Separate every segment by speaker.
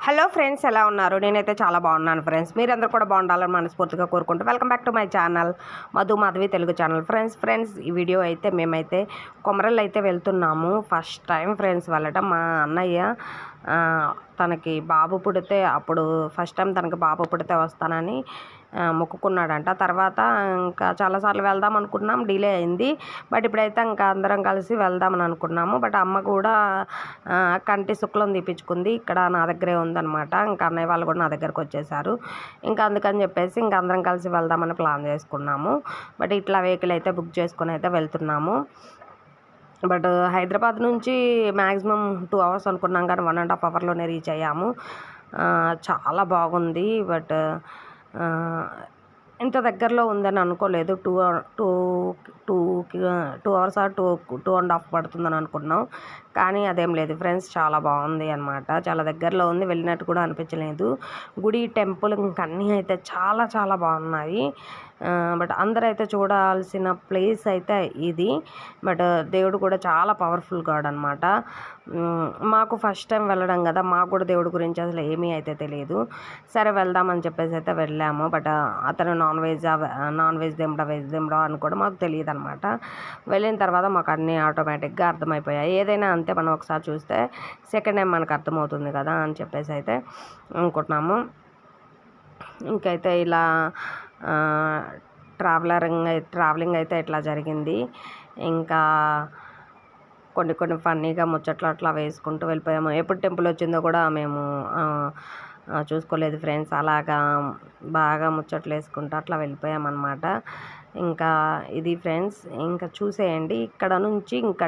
Speaker 1: Hello friends, ఎలా ఉన్నారు? నేనైతే చాలా బాగున్నాను ఫ్రెండ్స్. మీరందరూ కూడా బాగుండాలని మనస్ఫూర్తిగా కోరుకుంటూ welcome back to my channel Madhu Madhavi Telugu channel. Friends ఈ వీడియో అయితే మేమైతే కొమరల్ అయితే వెళ్తున్నాము. ఫస్ట్ టైం ఫ్రెండ్స్ వెళ్ళటం. మా అన్నయ్య తనకి బాబు పుడితే అప్పుడు ఫస్ట్ టైం తనకి బాబు పుడితే వస్తానని మొక్కుకున్నాడంట. తర్వాత ఇంకా చాలాసార్లు వెళ్దాం అనుకున్నాం, డిలే అయింది. బట్ ఇప్పుడైతే ఇంకా అందరం కలిసి వెళ్దామని అనుకున్నాము. బట్ అమ్మ కూడా కంటి శుక్లం తీపించుకుంది. ఇక్కడ నా దగ్గరే ఉందన్నమాట. ఇంకా అన్నయ్య వాళ్ళు కూడా నా దగ్గరకు వచ్చేసారు. ఇంకా అందుకని చెప్పేసి ఇంకా అందరం కలిసి వెళ్దామని ప్లాన్ చేసుకున్నాము. బట్ ఇట్లా వెహికల్ అయితే బుక్ చేసుకుని అయితే వెళ్తున్నాము. బట్ హైదరాబాద్ నుంచి మ్యాక్సిమం 2 hours అనుకున్నాం, కానీ 1.5 hourలోనే రీచ్ అయ్యాము. చాలా బాగుంది. బట్ ఇంత దగ్గరలో ఉందని అనుకోలేదు. 2 hours 2.5 పడుతుందని అనుకున్నాం, కానీ అదేం లేదు ఫ్రెండ్స్. చాలా బాగుంది అనమాట. చాలా దగ్గరలో ఉంది, వెళ్ళినట్టు కూడా అనిపించలేదు. గుడి, టెంపుల్ ఇంకా అన్నీ అయితే చాలా చాలా బాగున్నాయి. బట్ అందరైతే చూడాల్సిన ప్లేస్ అయితే ఇది. బట్ దేవుడు కూడా చాలా పవర్ఫుల్ గాడ్ అనమాట. మాకు ఫస్ట్ టైం వెళ్ళడం కదా, మాకు కూడా దేవుడి గురించి అసలు ఏమీ అయితే తెలియదు. సరే వెళ్దామని చెప్పేసి అయితే వెళ్ళాము. బట్ అతను నాన్ వెజ్ దేముడా వెజ్ దేముడా అని కూడా మాకు తెలియదు అనమాట. వెళ్ళిన తర్వాత మాకు అన్నీ ఆటోమేటిక్గా అర్థమైపోయాయి. ఏదైనా అంతే, మనం ఒకసారి చూస్తే సెకండ్ టైం మనకు అర్థమవుతుంది కదా అని చెప్పేసి అయితే అనుకుంటున్నాము. ఇంకైతే ఇలా ట్రావెలింగ్ అయితే ఇట్లా జరిగింది. ఇంకా కొన్ని ఫన్నీగా ముచ్చట్లు అట్లా వేసుకుంటూ వెళ్ళిపోయాము. ఎప్పుడు టెంపుల్ వచ్చిందో కూడా మేము చూసుకోలేదు ఫ్రెండ్స్. అలాగా బాగా ముచ్చట్లు వేసుకుంటూ అట్లా వెళ్ళిపోయామన్నమాట. ఇంకా ఇది ఫ్రెండ్స్, ఇంకా చూసేయండి. ఇక్కడ నుంచి ఇంకా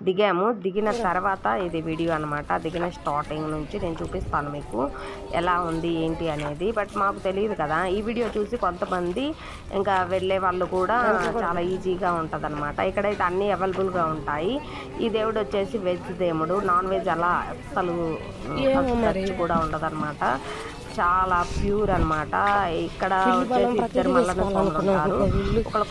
Speaker 1: దిగాము. దిగిన తర్వాత ఇది వీడియో అనమాట. దిగిన స్టార్టింగ్ నుంచి నేను చూపిస్తాను మీకు ఎలా ఉంది ఏంటి అనేది. బట్ మాకు తెలియదు కదా. ఈ వీడియో చూసి కొంతమంది ఇంకా వెళ్ళే వాళ్ళు కూడా చాలా ఈజీగా ఉంటుంది అనమాట. ఇక్కడైతే అన్నీ అవైలబుల్గా ఉంటాయి. ఈ దేవుడు వచ్చేసి వెజ్ దేవుడు, నాన్ వెజ్ అలా అసలు కూడా ఉండదు అనమాట. చాలా ప్యూర్ అనమాట. ఇక్కడ వచ్చేసి ఇద్దరు మల్లన్న స్వాములు ఉంటారు. ఒకళ్ళు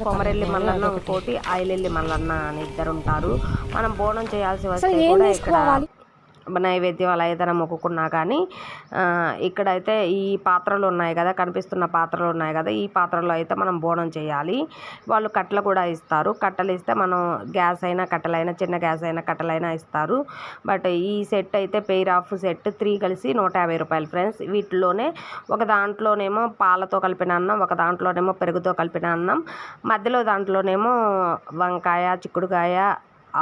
Speaker 1: కొమరెల్లి మల్లన్న, ఇంకోటి ఐలెల్లి మల్లన్న అని ఇద్దరు ఉంటారు. మనం బోనం చేయాల్సి వస్తే కూడా ఇక్కడ నైవేద్యం అలా ఏదైనా మొక్కుకున్నా కానీ ఇక్కడైతే ఈ పాత్రలు ఉన్నాయి కదా, కనిపిస్తున్న పాత్రలు ఉన్నాయి కదా, ఈ పాత్రలో అయితే మనం బోనం చేయాలి. వాళ్ళు కట్టెలు కూడా ఇస్తారు. కట్టెలు ఇస్తే మనం గ్యాస్ అయినా కట్టెలైనా, చిన్న గ్యాస్ అయినా కట్టెలైనా ఇస్తారు. బట్ ఈ సెట్ అయితే పెయిర్ ఆఫ్ సెట్ 3 కలిసి 150 రూపాయలు ఫ్రెండ్స్. వీటిలోనే ఒక దాంట్లోనేమో పాలతో కలిపిన అన్నం, ఒక దాంట్లోనేమో పెరుగుతో కలిపిన అన్నం, మధ్యలో దాంట్లోనేమో వంకాయ, చిక్కుడుకాయ,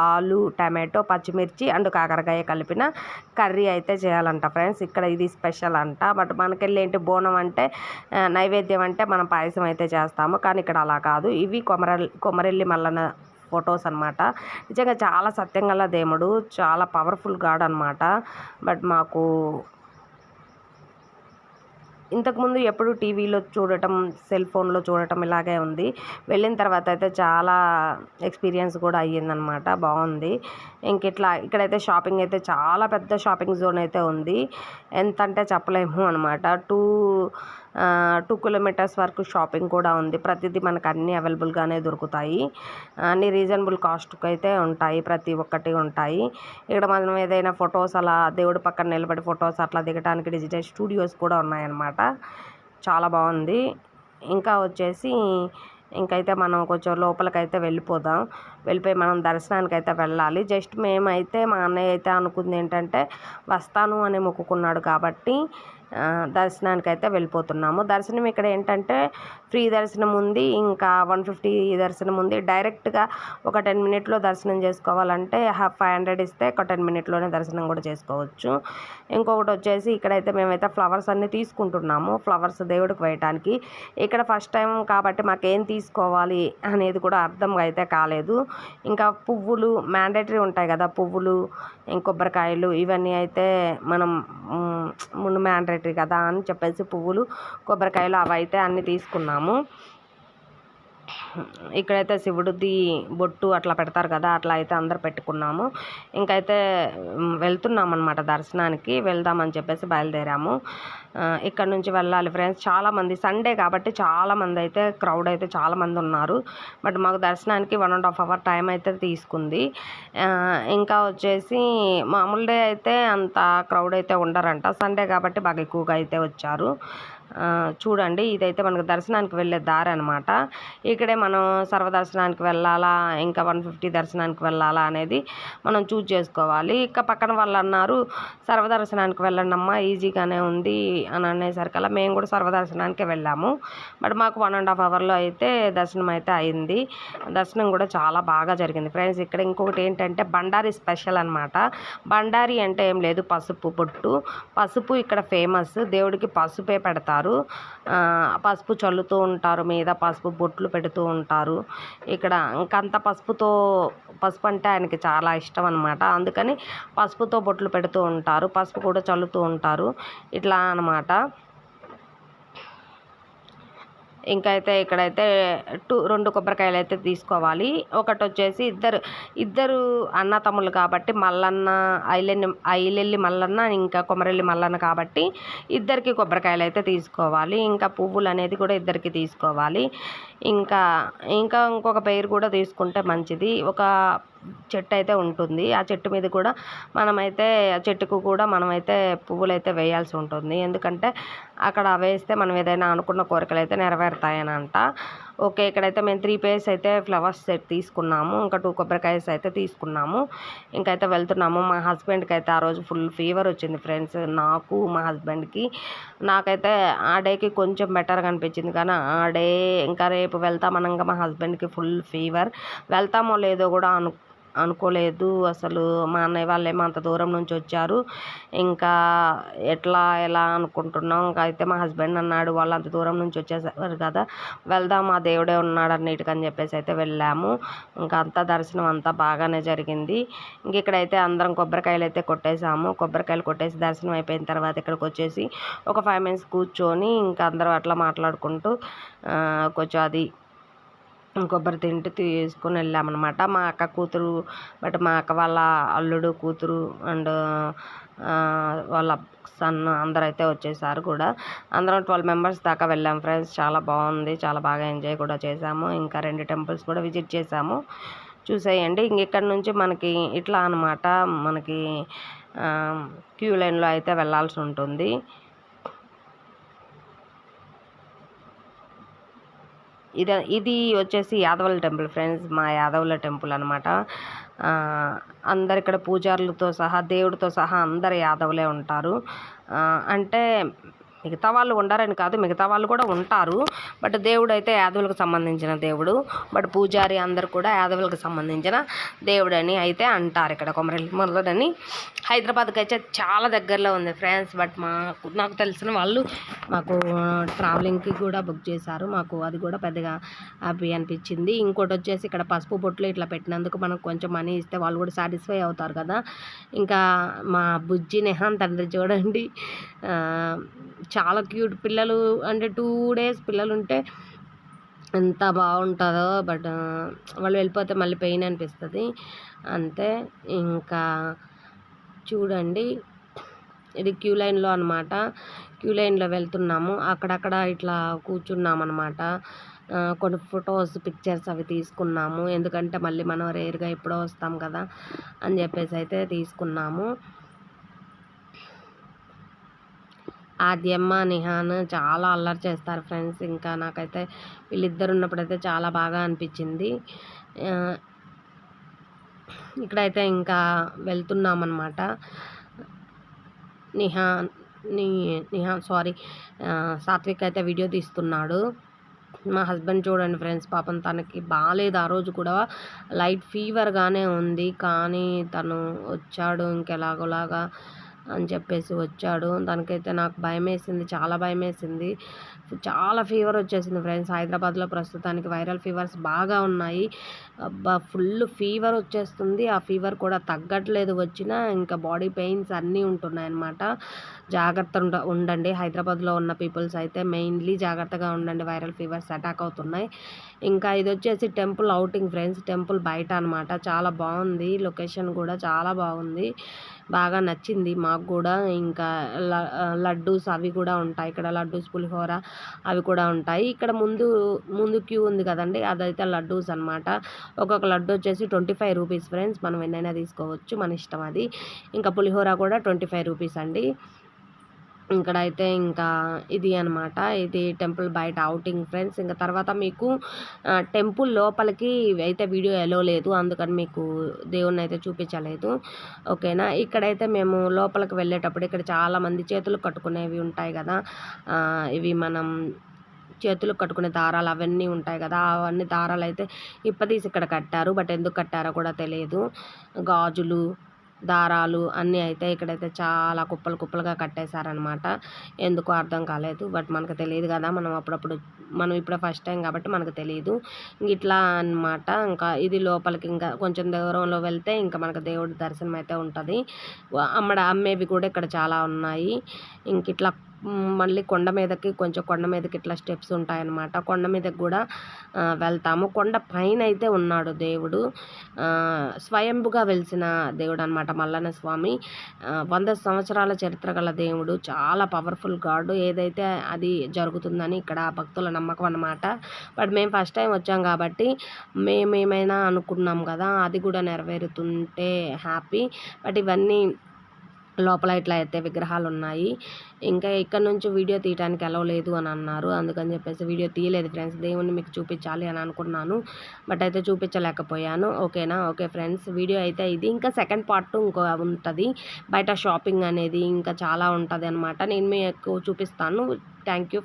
Speaker 1: ఆలు, టమాటో, పచ్చిమిర్చి అండ్ కాకరకాయ కలిపిన కర్రీ అయితే చేయాలంట ఫ్రెండ్స్. ఇక్కడ ఇది స్పెషల్ అంట. బట్ మనకెళ్ళి ఏంటి, బోనం అంటే నైవేద్యం అంటే మనం పాయసం అయితే చేస్తాము, కానీ ఇక్కడ అలా కాదు. ఇవి కొమరెల్లి మల్లన్న ఫొటోస్ అనమాట. నిజంగా చాలా సత్యంగల దేవుడు, చాలా పవర్ఫుల్ గాడ్ అనమాట. బట్ మాకు ఇంతకుముందు ఎప్పుడు టీవీలో చూడటం, సెల్ ఫోన్లో చూడటం ఇలాగే ఉంది. వెళ్ళిన తర్వాత అయితే చాలా ఎక్స్పీరియన్స్ కూడా అయ్యిందనమాట. బాగుంది. ఇక్కడైతే షాపింగ్ అయితే చాలా పెద్ద షాపింగ్ జోన్ అయితే ఉంది. ఎంత అంటే చెప్పలేము అనమాట. 2 kilometers వరకు షాపింగ్ కూడా ఉంది. ప్రతిదీ మనకు అన్నీ అవైలబుల్గానే దొరుకుతాయి. అన్ని రీజనబుల్ కాస్ట్కి అయితే ఉంటాయి, ప్రతి ఒక్కటి ఉంటాయి. ఇక్కడ మనం ఏదైనా ఫొటోస్ అలా దేవుడి పక్కన నిలబడి ఫొటోస్ అట్లా దిగడానికి డిజిటల్ స్టూడియోస్ కూడా ఉన్నాయన్నమాట. చాలా బాగుంది. ఇంకా వచ్చేసి ఇంకైతే మనం కొంచెం లోపలికైతే వెళ్ళిపోయి మనం దర్శనానికి అయితే వెళ్ళాలి. జస్ట్ మేమైతే, మా అన్నయ్య అయితే అనుకుంది ఏంటంటే వస్తాను అని మొక్కుకున్నాడు కాబట్టి దర్శనానికి అయితే వెళ్ళిపోతున్నాము. దర్శనం ఇక్కడ ఏంటంటే ఫ్రీ దర్శనం ఉంది, ఇంకా 150 దర్శనం ఉంది. డైరెక్ట్గా ఒక 10 minutesలో దర్శనం చేసుకోవాలంటే 500 ఇస్తే ఒక 10 minutesలోనే దర్శనం కూడా చేసుకోవచ్చు. ఇంకొకటి వచ్చేసి ఇక్కడైతే మేమైతే ఫ్లవర్స్ అన్నీ తీసుకుంటున్నాము. ఫ్లవర్స్ దేవుడికి వేయటానికి. ఇక్కడ ఫస్ట్ టైం కాబట్టి మాకేం తీసుకోవాలి అనేది కూడా అర్థం అయితే కాలేదు. ఇంకా పువ్వులు మ్యాండేటరీ ఉంటాయి కదా, పువ్వులు, కొబ్బరికాయలు, ఇవన్నీ అయితే మనం ముందు మ్యాండేటరీ కదా అని చెప్పేసి పువ్వులు, కొబ్బరికాయలు అవైతే అన్నీ తీసుకున్నాము. ఇక్కడైతే శివుడిది బొట్టు అట్లా పెడతారు కదా, అట్లా అయితే అందరు పెట్టుకున్నాము. ఇంకైతే వెళ్తున్నాం అనమాట దర్శనానికి, వెళ్దామని చెప్పేసి బయలుదేరాము. ఇక్కడ నుంచి వెళ్ళాలి ఫ్రెండ్స్. చాలామంది సండే కాబట్టి చాలామంది అయితే క్రౌడ్ అయితే చాలామంది ఉన్నారు. బట్ మాకు దర్శనానికి 1.5 hour టైం అయితే తీసుకుంది. ఇంకా వచ్చేసి మామూలు డే అయితే అంత క్రౌడ్ అయితే ఉండరంట, సండే కాబట్టి బాగా ఎక్కువగా అయితే వచ్చారు. చూడండి, ఇదైతే మనకు దర్శనానికి వెళ్ళే దారి అనమాట. ఇక్కడే మనం సర్వదర్శనానికి వెళ్ళాలా, ఇంకా 150 దర్శనానికి వెళ్ళాలా అనేది మనం చూజ్ చేసుకోవాలి. ఇక పక్కన వాళ్ళు అన్నారు సర్వదర్శనానికి వెళ్ళండి అమ్మా, ఈజీగానే ఉంది అని అనేసరికల్లా మేము కూడా సర్వదర్శనానికి వెళ్ళాము. బట్ మాకు 1.5 hourలో అయితే దర్శనం అయితే అయింది. దర్శనం కూడా చాలా బాగా జరిగింది ఫ్రెండ్స్. ఇక్కడ ఇంకొకటి ఏంటంటే బండారి స్పెషల్ అనమాట. బండారి అంటే ఏం లేదు, పసుపు బొట్టు. పసుపు ఇక్కడ ఫేమస్, దేవుడికి పసుపే పెడతారు. పసుపు చల్లుతూ ఉంటారు, మీద పసుపు బొట్లు పెడుతూ ఉంటారు. ఇక్కడ ఇంకంత పసుపు అంటే ఆయనకి చాలా ఇష్టం అనమాట. అందుకని పసుపుతో బొట్లు పెడుతూ ఉంటారు, పసుపు కూడా చల్లుతూ ఉంటారు, ఇట్లా అనమాట. ఇంకైతే ఇక్కడైతే 2 కొబ్బరికాయలు అయితే తీసుకోవాలి. ఒకటి వచ్చేసి ఇద్దరు అన్న తమ్ముళ్ళు కాబట్టి మల్లన్న, ఐలెల్లి మల్లన్న, ఇంకా కొమరెల్లి మల్లన్న కాబట్టి ఇద్దరికి కొబ్బరికాయలు అయితే తీసుకోవాలి. ఇంకా పువ్వులు అనేది కూడా ఇద్దరికి తీసుకోవాలి. ఇంకా ఇంకొక పేరు కూడా తీసుకుంటే మంచిది. ఒక చెట్టు అయితే ఉంటుంది, ఆ చెట్టు మీద కూడా మనమైతే చెట్టుకు కూడా మనమైతే పువ్వులు అయితే వేయాల్సి ఉంటుంది. ఎందుకంటే అక్కడ వేస్తే మనం ఏదైనా అనుకున్న కోరికలు అయితే నెరవేరుతాయనంట. ఓకే, ఇక్కడైతే మేము 3 pairs అయితే ఫ్లవర్స్ సెట్ తీసుకున్నాము. ఇంకా 2 కొబ్బరికాయస్ అయితే తీసుకున్నాము. ఇంకైతే వెళ్తున్నాము. మా హస్బెండ్కి అయితే ఆ రోజు ఫుల్ ఫీవర్ వచ్చింది ఫ్రెండ్స్, నాకు మా హస్బెండ్కి. నాకైతే ఆ డేకి కొంచెం బెటర్గా అనిపించింది, కానీ ఆ డే ఇంకా రేపు వెళ్తామనగా మా హస్బెండ్కి ఫుల్ ఫీవర్. వెళ్తామో లేదో కూడా అనుకోలేదు అసలు. మా అన్నయ్య వాళ్ళేమో అంత దూరం నుంచి వచ్చారు, ఇంకా ఎలా అనుకుంటున్నాం. ఇంకా అయితే మా హస్బెండ్ అన్నాడు, వాళ్ళు అంత దూరం నుంచి వచ్చేసారు కదా, వెళ్దాం, ఆ దేవుడే ఉన్నాడు అన్నిటికని చెప్పేసి అయితే వెళ్ళాము. ఇంకా అంతా దర్శనం అంతా బాగానే జరిగింది. ఇంక ఇక్కడైతే అందరం కొబ్బరికాయలు అయితే కొట్టేసాము. కొబ్బరికాయలు కొట్టేసి దర్శనం అయిపోయిన తర్వాత ఇక్కడికి వచ్చేసి ఒక 5 minutes కూర్చొని ఇంకా అందరం అట్లా మాట్లాడుకుంటూ కొంచెం అది కొబ్బరి తింటూ తీసుకొని వెళ్ళామన్నమాట. మా అక్క కూతురు, మా అక్క వాళ్ళ అల్లుడు కూతురు అండ్ వాళ్ళ సన్ అందరూ అయితే వచ్చేసారు కూడా. అందరం 12 members దాకా వెళ్ళాం ఫ్రెండ్స్. చాలా బాగుంది, చాలా బాగా ఎంజాయ్ కూడా చేసాము. ఇంకా 2 temples కూడా విజిట్ చేసాము, చూసేయండి. ఇక్కడ నుంచి మనకి ఇట్లా అనమాట, మనకి క్యూ లైన్లో అయితే వెళ్ళాల్సి ఉంటుంది. ఇది వచ్చేసి యాదవుల టెంపుల్ ఫ్రెండ్స్, మా యాదవుల టెంపుల్ అనమాట. అందరు ఇక్కడ పూజారులతో సహా, దేవుడితో సహా అందరు యాదవులే ఉంటారు. అంటే మిగతా వాళ్ళు ఉండరని కాదు, మిగతా వాళ్ళు కూడా ఉంటారు. బట్ దేవుడు అయితే యాదవులకు సంబంధించిన దేవుడు. బట్ పూజారి అందరు కూడా యాదవులకు సంబంధించిన దేవుడని అయితే అంటారు. ఇక్కడ కొమరెల్లి మల్లనని హైదరాబాద్కి అయితే చాలా దగ్గరలో ఉంది ఫ్రెండ్స్. బట్ నాకు తెలిసిన వాళ్ళు మాకు ట్రావెలింగ్కి కూడా బుక్ చేశారు. మాకు అది కూడా పెద్దగా హ్యాపీ అనిపించింది. ఇంకోటి వచ్చేసి ఇక్కడ పసుపు బొట్లు ఇట్లా పెట్టినందుకు మనకు కొంచెం మనీ ఇస్తే వాళ్ళు కూడా సాటిస్ఫై అవుతారు కదా. ఇంకా మా బుజ్జి నెహాన్ తండ్రి చూడండి, చాలా క్యూట్ పిల్లలు. అంటే 2 days పిల్లలు ఉంటే ఎంత బాగుంటుందో. బట్ వాళ్ళు వెళ్ళిపోతే మళ్ళీ పెయిన్ అనిపిస్తుంది అంతే. ఇంకా చూడండి, ఇది క్యూ లైన్లో అనమాట. క్యూ లైన్లో వెళ్తున్నాము. అక్కడక్కడ ఇట్లా కూర్చున్నాం అనమాట. కొన్ని ఫొటోస్, పిక్చర్స్ అవి తీసుకున్నాము. ఎందుకంటే మళ్ళీ మనం రేర్గా ఎప్పుడో వస్తాం కదా అని చెప్పేసి అయితే తీసుకున్నాము. ఆద్యమ్మ, నిహాన్ చాలా అల్లరి చేస్తారు ఫ్రెండ్స్. ఇంకా నాకైతే వీళ్ళిద్దరు ఉన్నప్పుడైతే చాలా బాగా అనిపించింది. ఇక్కడైతే ఇంకా వెళ్తున్నామన్నమాట. సాత్విక్ అయితే వీడియో తీస్తున్నాడు. మా హస్బెండ్ చూడండి ఫ్రెండ్స్, పాపం తనకి బాగాలేదు. ఆ రోజు కూడా లైట్ ఫీవర్గానే ఉంది, కానీ తను వచ్చాడు ఇంకెలాగోలాగా అని చెప్పేసి వచ్చాడు. దానికైతే నాకు భయం వేసింది, చాలా భయం వేసింది. చాలా ఫీవర్ వచ్చేసింది ఫ్రెండ్స్. హైదరాబాద్లో ప్రస్తుతానికి వైరల్ ఫీవర్స్ బాగా ఉన్నాయి. ఫుల్ ఫీవర్ వచ్చేస్తుంది. ఆ ఫీవర్ కూడా తగ్గట్లేదు, వచ్చినా ఇంకా బాడీ పెయిన్స్ అన్నీ ఉంటున్నాయి అన్నమాట. జాగ్రత్త ఉండండి. హైదరాబాద్లో ఉన్న పీపుల్స్ అయితే మెయిన్లీ జాగ్రత్తగా ఉండండి, వైరల్ ఫీవర్స్ అటాక్ అవుతున్నాయి. ఇంకా ఇది వచ్చేసి టెంపుల్ అవుటింగ్ ఫ్రెండ్స్, టెంపుల్ బయట అనమాట. చాలా బాగుంది, లొకేషన్ కూడా చాలా బాగుంది, బాగా నచ్చింది మాకు కూడా. ఇంకా లడ్డూస్ అవి కూడా ఉంటాయి ఇక్కడ, లడ్డూస్ పులిహోర అవి కూడా ఉంటాయి ఇక్కడ. ముందు ముందు క్యూ ఉంది కదండి, అదైతే లడ్డూస్ అనమాట. ఒక్కొక్క లడ్డు వచ్చేసి 25 రూపీస్ ఫ్రెండ్స్, మనం ఎన్నైనా తీసుకోవచ్చు, మన ఇష్టం అది. ఇంకా పులిహోర కూడా 25 రూపీస్ అండి. ఇక్కడైతే ఇంకా ఇది అనమాట, ఇది టెంపుల్ బయట అవుటింగ్ ఫ్రెండ్స్. ఇంకా తర్వాత మీకు టెంపుల్ లోపలికి అయితే వీడియో ఎలో లేదు, అందుకని మీకు దేవుణ్ణి అయితే చూపించలేదు, ఓకేనా. ఇక్కడైతే మేము లోపలికి వెళ్ళేటప్పుడు ఇక్కడ చాలామంది చేతులు కట్టుకునేవి ఉంటాయి కదా, ఇవి మనం చేతులు కట్టుకునే దారాలు అవన్నీ ఉంటాయి కదా, అవన్నీ దారాలు అయితే ఇప్పదీసి ఇక్కడ కట్టారు, బట్ ఎందుకు కట్టారో కూడా తెలియదు. గాజులు దారాలు అన్నీ అయితే ఇక్కడైతే చాలా కుప్పలు కుప్పలుగా కట్టేశారనమాట, ఎందుకో అర్థం కాలేదు, బట్ మనకు తెలియదు కదా, మనం ఇప్పుడు ఫస్ట్ టైం కాబట్టి మనకు తెలియదు. ఇట్లా అనమాట. ఇంకా ఇది లోపలికి ఇంకా కొంచెం దూరంలో వెళ్తే ఇంకా మనకు దేవుడి దర్శనం అయితే ఉంటుంది. అమ్మేవి కూడా ఇక్కడ చాలా ఉన్నాయి. ఇంక ఇట్లా మళ్ళీ కొండ మీదకి ఇట్లా స్టెప్స్ ఉంటాయన్నమాట. కొండ మీదకి కూడా వెళ్తాము. కొండ పైన అయితే ఉన్నాడు దేవుడు, స్వయంభుగా వెలిసిన దేవుడు అనమాట మల్లన్న స్వామి. 100 సంవత్సరాల చరిత్ర గల దేవుడు, చాలా పవర్ఫుల్ గాడ్. ఏదైతే అది జరుగుతుందని ఇక్కడ భక్తుల నమ్మకం అనమాట. బట్ మేము ఫస్ట్ టైం వచ్చాం కాబట్టి మేమేమైనా అనుకున్నాం కదా, అది కూడా నెరవేరుతుంటే హ్యాపీ. బట్ ఇవన్నీ లోపల ఇట్లా అయితే విగ్రహాలు ఉన్నాయి. ఇంకా ఇక్కడ నుంచి వీడియో తీయడానికి అలౌ లేదు అని అన్నారు, అందుకని చెప్పేసి వీడియో తీయలేదు ఫ్రెండ్స్. దేవుణ్ణి మీకు చూపించాలి అని అనుకున్నాను, బట్ అయితే చూపించలేకపోయాను, ఓకేనా. ఓకే ఫ్రెండ్స్, వీడియో అయితే ఇది. ఇంకా సెకండ్ పార్ట్ ఇంకో ఉంటుంది, బయట షాపింగ్ అనేది ఇంకా చాలా ఉంటుంది అనమాట, నేను మీకు చూపిస్తాను. Thank you.